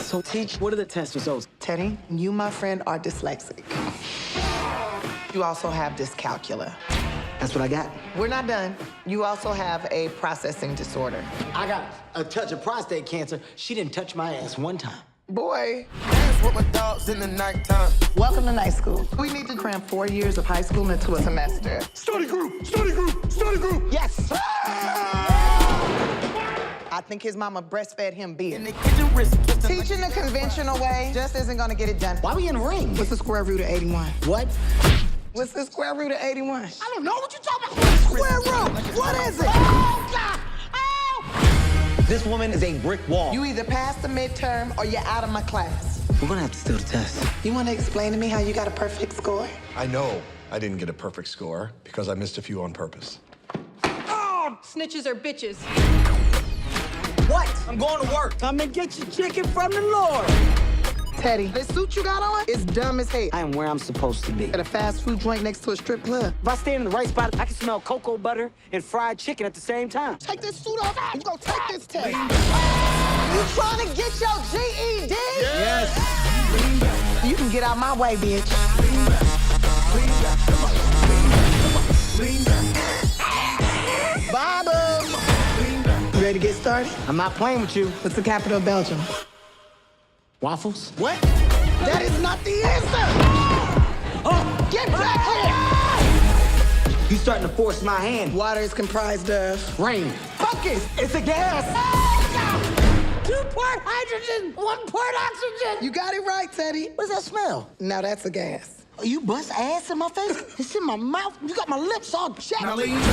So, teach, what are the test results? Teddy, you, my friend, are dyslexic. You also have dyscalculia. That's what I got. We're not done. You also have a processing disorder. I got a touch of prostate cancer. She didn't touch my ass one time. Boy. Dance with my dogs in the nighttime. Welcome to night school. We need to cram 4 years of high school into a semester. Study group, study group, study group. Yes! I think his mama breastfed him beer. In the kitchen, wrist twisting. Teaching the conventional way just isn't gonna get it done. Why we in the ring? What's the square root of 81? What? What's the square root of 81? I don't know what you're talking about. Square root! What is it? Oh, God! Oh! This woman is a brick wall. You either pass the midterm or you're out of my class. We're gonna have to steal the test. You wanna explain to me how you got a perfect score? I know I didn't get a perfect score because I missed a few on purpose. Oh! Snitches are bitches. What? I'm going to work. Come and get your chicken from the Lord. Teddy, this suit you got on is dumb as hell. I am where I'm supposed to be. At a fast food joint next to a strip club. If I stand in the right spot, I can smell cocoa butter and fried chicken at the same time. Take this suit off. You gonna take this test. You trying to get your GED? Yes. You can get out my way, bitch. Bye, boo. You ready to get started? I'm not playing with you. What's the capital of Belgium? Waffles? What? That is not the answer! Oh! Get back here! You starting to force my hand. Water is comprised of... Rain. Focus! It's a gas. 2-part hydrogen, 1-part oxygen. You got it right, Teddy. What does that smell? Now that's a gas. You bust ass in my face? It's in my mouth. You got my lips all chapped. Now, ladies,